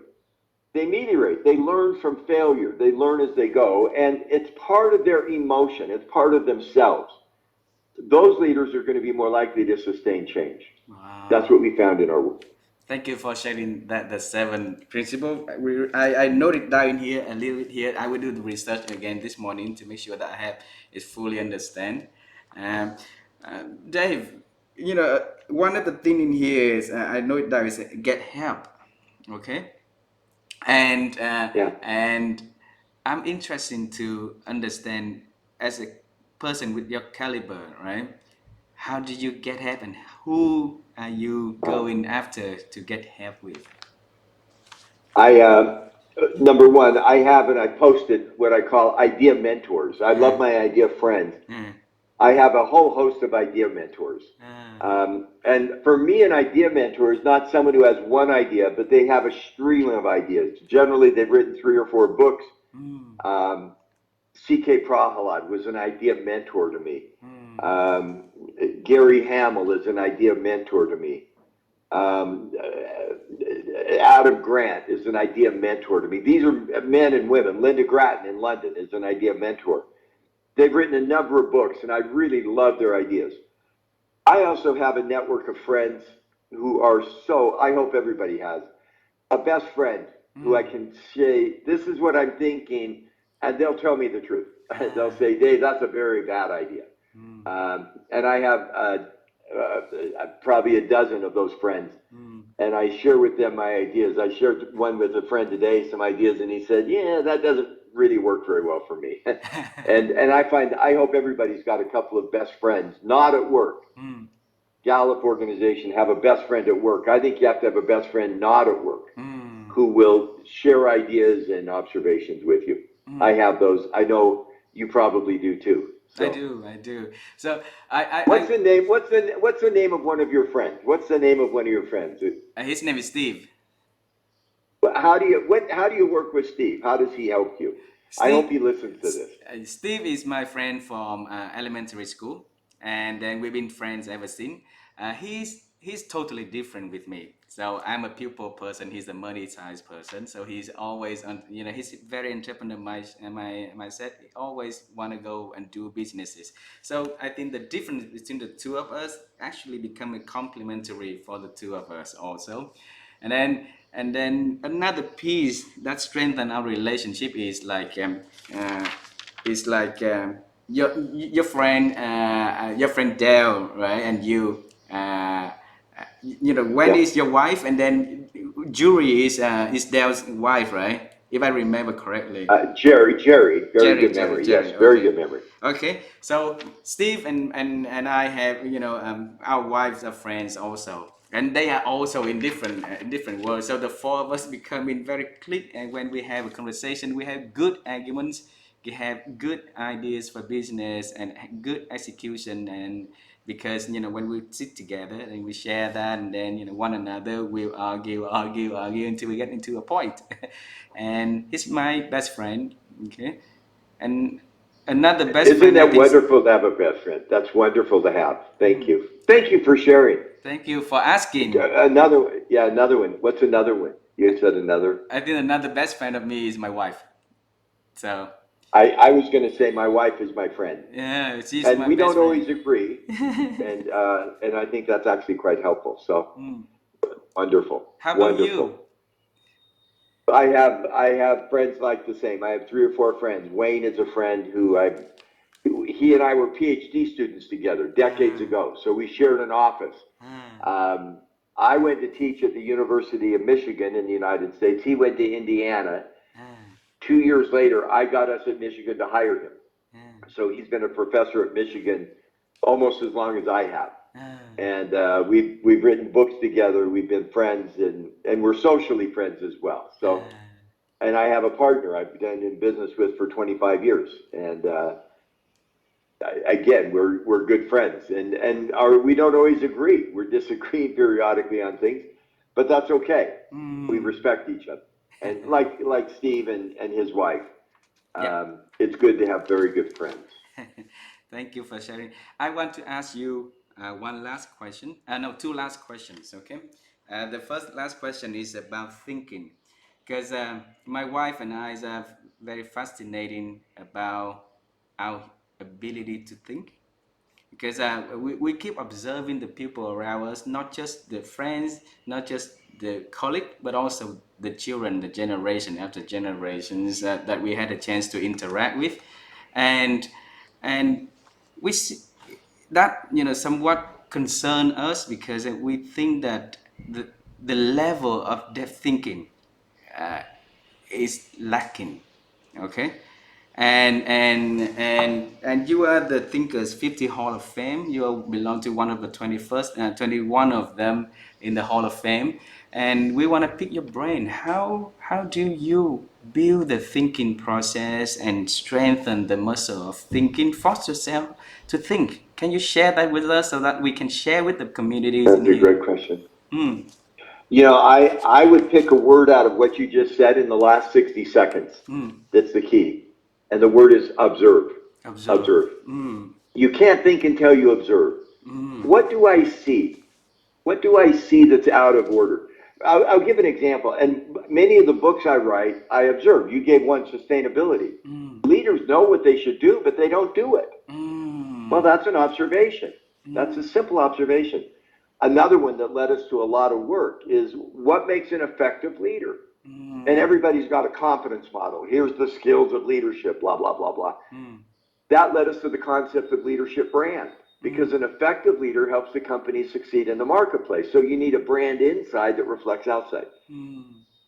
they meteorate, they learn from failure, they learn as they go, and it's part of their emotion, it's part of themselves. Those leaders are going to be more likely to sustain change. Wow. That's what we found in our work. Thank you for sharing that the seven principle. I note it down here a little bit here. I will do the research again this morning to make sure that I have it fully understand. Um, Dave, one of the thing in here is I know it down is get help. Okay, and Yeah. and I'm interested to understand as a person with your caliber, right? How do you get help, and who are you going after to get help with? Number one, I have and I posted what I call idea mentors. I love my idea friends. Uh, I have a whole host of idea mentors. uh, And for me, an idea mentor is not someone who has one idea, but they have a stream of ideas. Generally, they've written 3 or 4 books. mm, Um, C.K. Prahalad was an idea mentor to me. mm, Um, Gary Hamel is an idea mentor to me. Adam Grant is an idea mentor to me. These are men and women. Linda Grattan in London is an idea mentor. They've written a number of books, and I really love their ideas. I also have a network of friends who are so, I hope everybody has, a best friend who I mm, can say, this is what I'm thinking, and they'll tell me the truth. They'll ah, say, Dave, that's a very bad idea. mm, And I have probably a dozen of those friends. mm. And I share with them my ideas. I shared one with a friend today, some ideas, and he said, yeah, that doesn't really work very well for me. and I hope everybody's got a couple of best friends, not at work. Mm, Gallup organization, have a best friend at work. I think you have to have a best friend not at work mm, who will share ideas and observations with you. I mm. have those. I know you probably do too. I So do, I do. So I, I, what's I the name? What's the name of one of your friends? What's the name of one of your friends? his name is Steve. How do you work with Steve? How does he help you? I hope Steve, he listens to this. Steve is my friend from elementary school, and then we've been friends ever since. He's totally different with me. So I'm a people person. He's a monetized person. So he's always on. He's very entrepreneur mindset. He always want to go and do businesses. So I think the difference between the two of us actually become a complementary for the two of us also. And then another piece that strengthen our relationship uh, is like your friend Dale, right? And you, when Yeah. is your wife, and then Jury is Dale's wife, right? If I remember correctly. Jerry, very Jerry, good Jerry, memory. Yes, Jerry. very Okay, good memory. okay. So Steve and I have our wives are friends also, and they are also in different worlds. So the four of us becoming very click, and when we have a conversation, we have good arguments. We have good ideas for business and good execution, and because when we sit together and we share that, and then one another will argue until we get into a point. And he's my best friend. Okay, and another best Isn't friend, I that think. wonderful to have a best friend? That's wonderful to have. Thank Mm, you. Thank you for sharing. thank you for asking. Another, yeah, another one. What's another one? You said another. I think another best friend of me is my wife. So I was going to say my wife is my friend, yeah, she's and my we best don't friend. always agree, and I think that's actually quite helpful. So Mm. wonderful, How about wonderful. you? I have friends like the same. I have 3 or 4 friends. Wayne is a friend he and I were PhD students together decades Ah, ago. So we shared an office. ah, Um, I went to teach at the University of Michigan in the United States. He went to Indiana. ah, 2 years later, I got us at Michigan to hire him. ah, So he's been a professor at Michigan almost as long as I have. ah, And we've written books together. We've been friends, and we're socially friends as well. So, ah. and I have a partner I've been in business with for 25 years, and again, we're good friends, and we don't always agree. We're disagreeing periodically on things, but that's okay. We Mm. respect each other, and like Steve and his wife, Yep. it's good to have very good friends. Thank you for sharing. I want to ask you one last question. No, two last questions. Okay. The first last question is about thinking, because my wife and I are very fascinating about our ability to think, because we keep observing the people around us, not just the friends, not just the colleague, but also the children, the generation after generations that we had a chance to interact with, and and we see that somewhat concern us, because we think that the level of depth thinking uh, is lacking. Okay. And you are the Thinkers 50 Hall of Fame. You belong to one of the 21 of them in the Hall of Fame. And we want to pick your brain. How do you build the thinking process and strengthen the muscle of thinking, force yourself to think? Can you share that with us so that we can share with the communities in That's a here? great question. Mm, I would pick a word out of what you just said in the last 60 seconds. mm, That's the key, and the word is observe. observe. Observe. Mm, You can't think until you observe. mm, What do I see? What do I see that's out of order? I'll give an example. And many of the books I write, I observe. You gave one, sustainability. mm, Leaders know what they should do, but they don't do it. Well, mm, that's an observation. That's a mm, simple observation. Another one that led us to a lot of work is what makes an effective leader? And mm, everybody's got a confidence model. Here's the skills of leadership, blah, blah, blah, blah. mm, That led us to the concept of leadership brand, because mm, an effective leader helps the company succeed in the marketplace. So you need a brand inside that reflects outside. mm,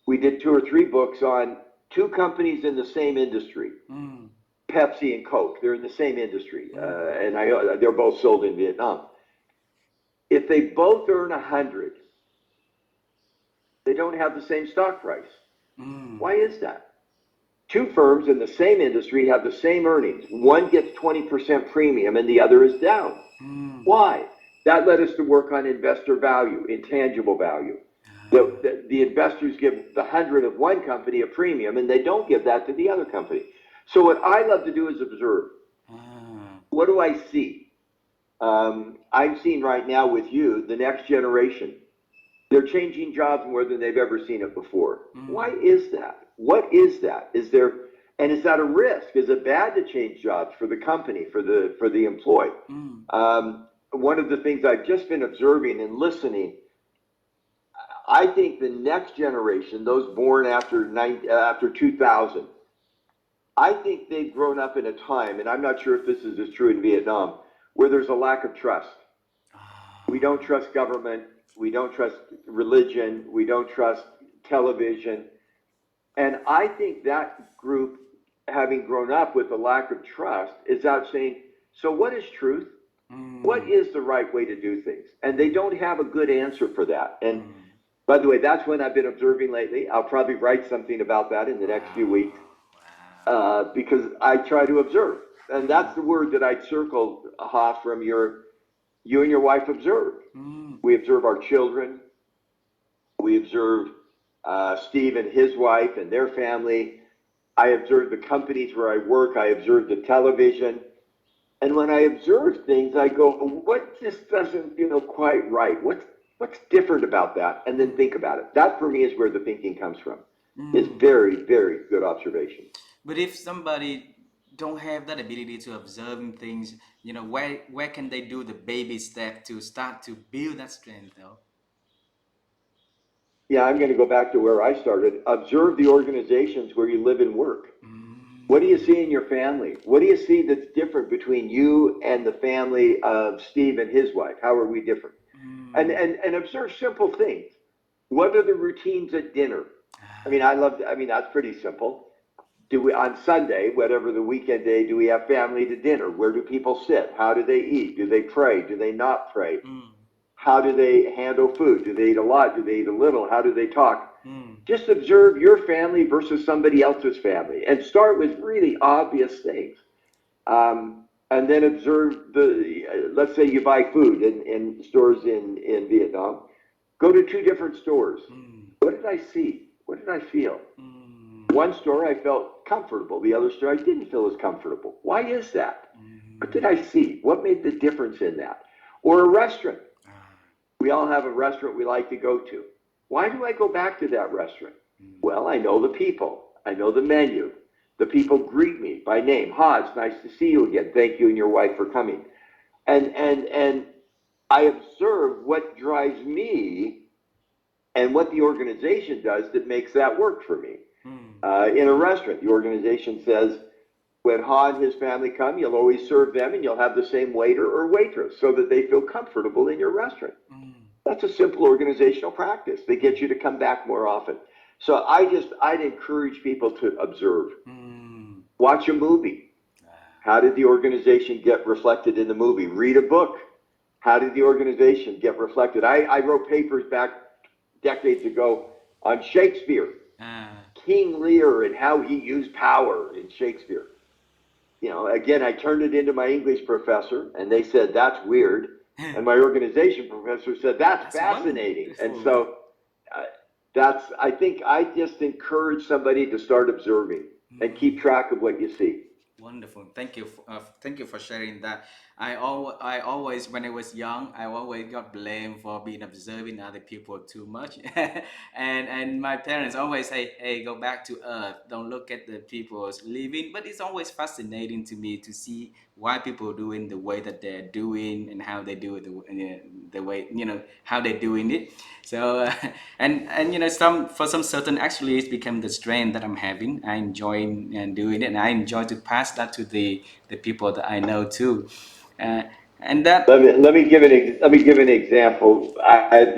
We did 2 or 3 books on 2 companies in the same industry, mm, Pepsi and Coke. They're in the same industry, mm, they're both sold in Vietnam. If they both earn 100, they don't have the same stock price. mm, Why is that? 2 firms in the same industry have the same earnings. One gets 20% premium and the other is down. mm. Why? That led us to work on investor value, intangible value. The investors give the 100 of one company a premium and they don't give that to the other company. So what I love to do is observe. Ah, What do I see? I'm seeing right now with you, the next generation. They're changing jobs more than they've ever seen it before. Why mm, is that? What is that? And is that a risk? Is it bad to change jobs for the company, for the employee? mm, One of the things I've just been observing and listening, I think the next generation, those born after 2000, I think they've grown up in a time, and I'm not sure if this is as true in Vietnam, where there's a lack of trust. We don't ah, trust government. We don't trust religion. We don't trust television. And I think that group, having grown up with a lack of trust, is out saying, so what is truth? What mm, is the right way to do things? And they don't have a good answer for that. And mm. by the way, that's when I've been observing lately. I'll probably write something about that in the next few weeks, Wow, wow. because I try to observe. And Mm, that's the word that I'd circled, Ha, from you and your wife observe. mm, We observe our children. We observe Steve and his wife and their family. I observe the companies where I work. I observe the television. And when I observe things, I go, what just doesn't feel quite right? What's different about that? And then think about it. That for me is where the thinking comes from. It's Mm. very, very good observation. But if somebody don't have that ability to observing things, where can they do the baby step to start to build that strength though? Yeah, I'm going to go back to where I started. Observe the organizations where you live and work. What do you Mm. see in your family? What do you see that's different between you and the family of Steve and his wife? How are we different? Mm. And observe simple things. What are the routines at dinner? Ah. I mean, that's pretty simple. Do we, on Sunday, whatever the weekend day, do we have family to dinner? Where do people sit? How do they eat? Do they pray? Do they not pray? Mm. How do they handle food? Do they eat a lot? Do they eat a little? How do they talk? Mm. Just observe your family versus somebody else's family and start with really obvious things. And then observe let's say you buy food in stores in Vietnam. Go to two different stores. Mm. What did I see? What did I feel? Mm. One store I felt comfortable. The other store I didn't feel as comfortable. Why is that? What did Mm. I see? What made the difference in that? Or a restaurant. Ah. We all have a restaurant we like to go to. Why do I go back to that restaurant? Mm. Well, I know the people. I know the menu. The people greet me by name. Ha, it's nice to see you again. Thank you and your wife for coming. And I observe what drives me and what the organization does that makes that work for me. Mm. In a restaurant, the organization says, when Ha and his family come, you'll always serve them and you'll have the same waiter or waitress so that they feel comfortable in your restaurant. Mm. That's a simple organizational practice. They get you to come back more often. So I'd encourage people to observe. Mm. Watch a movie. Ah. How did the organization get reflected in the movie? Read a book. How did the organization get reflected? I wrote papers back decades ago on Shakespeare, Ah. King Lear, and how he used power in Shakespeare. Again, I turned it into my English professor, and they said, that's weird. And my organization professor said, that's That's fascinating. And wonderful. so uh, I think I just encourage somebody to start observing and keep Mm. track of what you see. Wonderful. Thank you for sharing that. I always, when I was young, I always got blamed for being observing other people too much, and my parents always say, "Hey, go back to earth. Don't look at the people's living." But it's always fascinating to me to see why people doing the way that they're doing and how they do it, the way how they're doing it. So and some for some certain actually it's become the strength that I'm having. I enjoy doing it, and I enjoy to pass that to the people that I know too. uh, and that Let me give an example.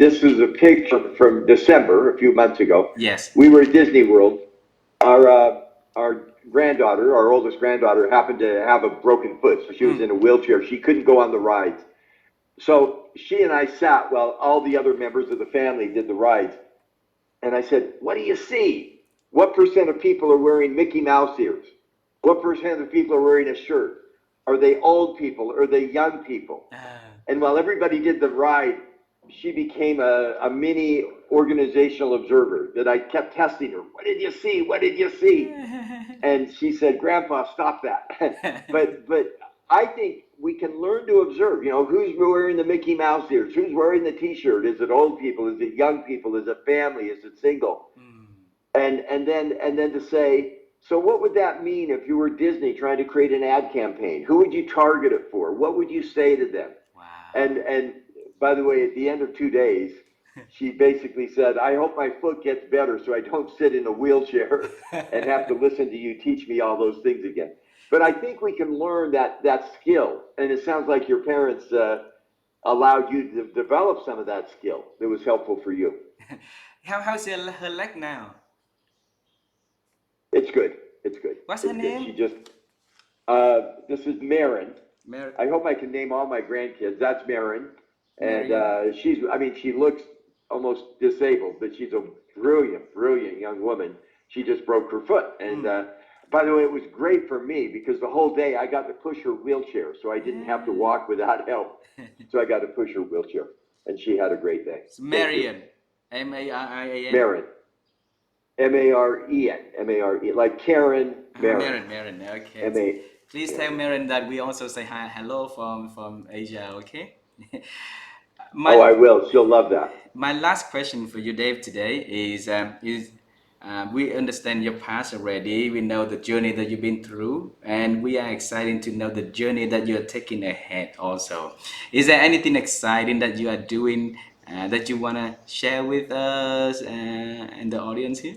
This is a picture from December, a few months ago. yes. We were at Disney World. Our granddaughter, our oldest granddaughter, happened to have a broken foot, so she was Mm. in a wheelchair. She couldn't go on the rides. So she and I sat while all the other members of the family did the rides. And I said, what do you see? What percent of people are wearing Mickey Mouse ears? What percent of people are wearing a shirt? Are they old people? Are they young people? Ah. And while everybody did the ride, she became a mini organizational observer that I kept testing her. What did you see? What did you see? And she said, Grandpa, stop that. But I think we can learn to observe, who's wearing the Mickey Mouse ears? Who's wearing the t-shirt? Is it old people? Is it young people? Is it family? Is it single? Mm. And then to say, so what would that mean if you were Disney trying to create an ad campaign? Who would you target it for? What would you say to them? Wow. And by the way, at the end of 2 days, she basically said, I hope my foot gets better so I don't sit in a wheelchair and have to listen to you teach me all those things again. But I think we can learn that skill. And it sounds like your parents allowed you to develop some of that skill that was helpful for you. How's her leg now? It's good. It's good. What's her It's good. name? This is Marin. Mary. I hope I can name all my grandkids. That's Marin. And Marion. she looks almost disabled, but she's a brilliant, brilliant young woman. She just broke her foot. And Mm. by the way, it was great for me because the whole day I got to push her wheelchair, so I didn't have to Ah. walk without help. So I got to push her wheelchair. And she had a great day. It's Thank you. Marion. Marian. Marin. Maren, like Karen, Marin. Marin. Okay. M-A, Please yeah. tell Marin that we also say hi, hello from Asia. Okay. Oh, my I will. She'll love that. my last question for you, Dave, today is we understand your past already. We know the journey that you've been through, and we are excited to know the journey that you're taking ahead. Also, is there anything exciting that you are doing that you wanna share with us and the audience here?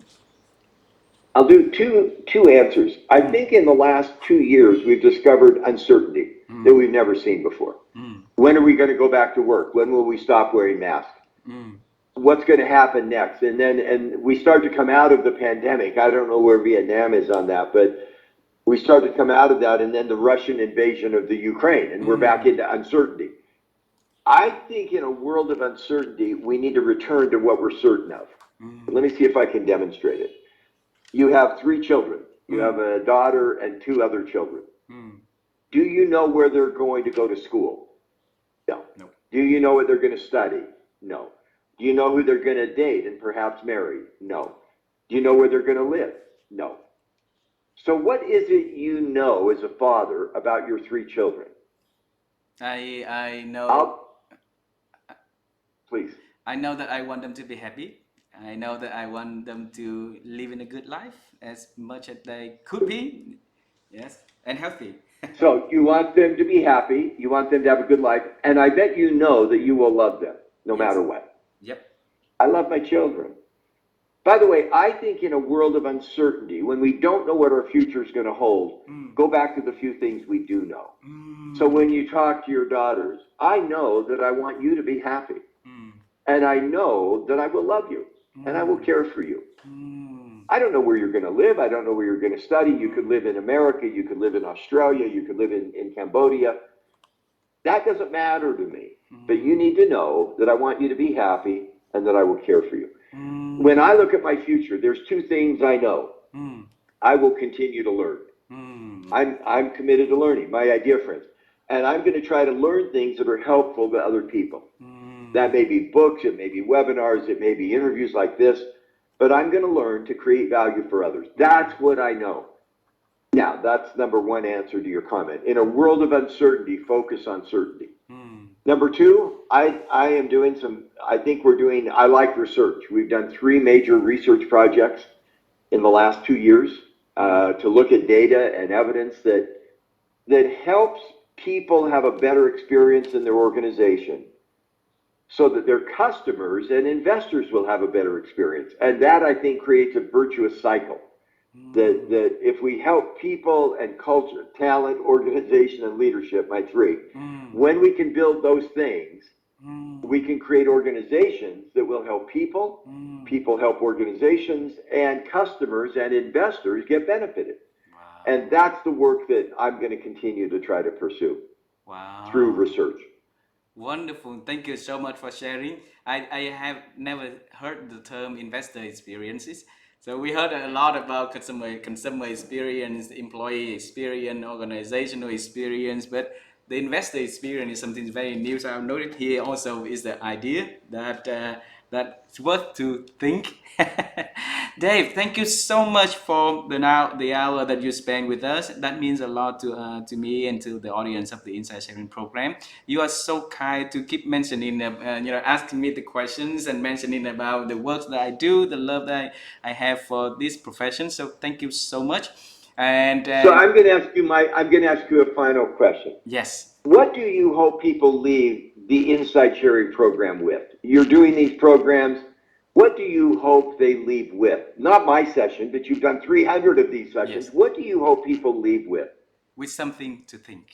I'll do two answers. I Mm, think in the last 2 years, we've discovered uncertainty that mm, we've never seen before. mm, When are we going to go back to work? When will we stop wearing masks? mm, What's going to happen next? And we start to come out of the pandemic. I don't know where Vietnam is on that, but we start to come out of that, and then the Russian invasion of the Ukraine, and we're back mm, into uncertainty. I think in a world of uncertainty, we need to return to what we're certain of. Let mm, me see if I can demonstrate it. You have three children. You mm, have a daughter and two other children. mm. Do you know where they're going to go to school? No. No. Do you know what they're going to study? No. Do you know who they're going to date and perhaps marry? No. Do you know where they're going to live? No. So, what is it you know as a father about your three children? I know I'll, please. I know that I want them to be happy. I know that I want them to live in a good life as much as they could be. Yes, and healthy. So, you want them to be happy, you want them to have a good life, and I bet you know that you will love them no Yes. matter what. Yep. I love my children. By the way, I think in a world of uncertainty, when we don't know what our future is going to hold, Mm. go back to the few things we do know. So Mm. when you talk to your daughters, I know that I want you to be happy. Mm. And I know that I will love you and I will Mm. care for you. Mm. I don't know where you're going to live. I don't know where you're going to study. You could Mm. live in America. You could live in Australia. You could live in Cambodia. That doesn't matter to me. But you Mm. need to know that I want you to be happy and that I will care for you. When I Mm. look at my future, there's two things I know. Mm. I will continue to learn. Mm. I'm committed to learning, my idea friends. And I'm going to try to learn things that are helpful to other people. That Mm. may be books, it may be webinars, it may be interviews like this, but I'm going to learn to create value for others. That's Mm. what I know. Now, that's number one answer to your comment. In a world of uncertainty, focus on certainty. Mm. Number two, I am doing I like research. We've done three major research projects in the last 2 years Mm. to look at data and evidence that helps people have a better experience in their organization so that their customers and investors will have a better experience. And that, I think, creates a virtuous cycle. Mm. That if we help people and culture, talent, organization, and leadership, my three, Mm. when we can build those things, we Mm. can create organizations that will help people, Mm. people help organizations, and customers and investors get benefited. And Wow. that's the work that I'm going to continue to try to pursue through Wow. research. Wonderful. Thank you so much for sharing. I have never heard the term investor experiences. So we heard a lot about consumer experience, employee experience, organizational experience, but the investor experience is something very new. So I've noted here also is the idea that that's worth to think. Dave, thank you so much for the hour that you spent with us. That means a lot to me and to the audience of the Insight Sharing program. You are so kind to keep mentioning, asking me the questions and mentioning about the work that I do, the love that I have for this profession. So thank you so much. And So I'm going to ask you a final question. yes, What do you hope people leave the Insight Sharing program with? You're doing these programs. What do you hope they leave with? Not my session, but you've done 300 of these sessions. yes, What do you hope people leave with? with something to think,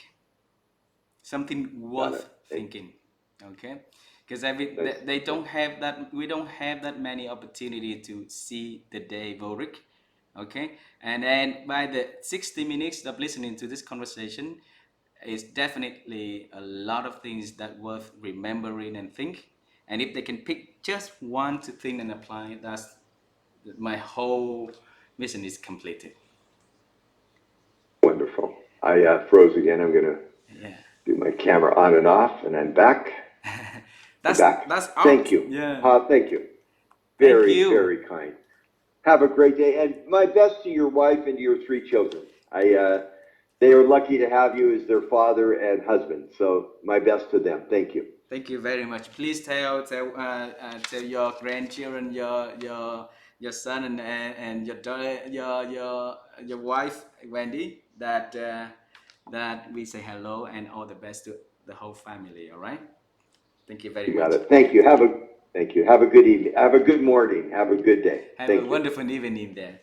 something Got worth it. thinking. Okay, because Nice. they don't have that. We don't have that many opportunity to see the day, Ulrich. Okay, and then by the 60 minutes of listening to this conversation is definitely a lot of things that worth remembering and think. And if they can pick just one to think and apply, that's my whole mission is completed. Wonderful. I froze again. I'm going to Yeah. do my camera on and off, and I'm back. I'm that's back. that's Thank out. you. Yeah. Thank you. Thank Very, you. very kind. Have a great day, and my best to your wife and to your three children. They are lucky to have you as their father and husband. So my best to them. Thank you. Thank you very much. Please tell your grandchildren, your son and your daughter, your wife Wendy, that we say hello and all the best to the whole family. All right. Thank you very You got much. it. Thank you. Have a good evening. Have a good morning. Have a good day. Have a Thank you. wonderful evening there.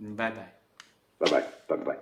Bye bye. Bye bye. Bye bye.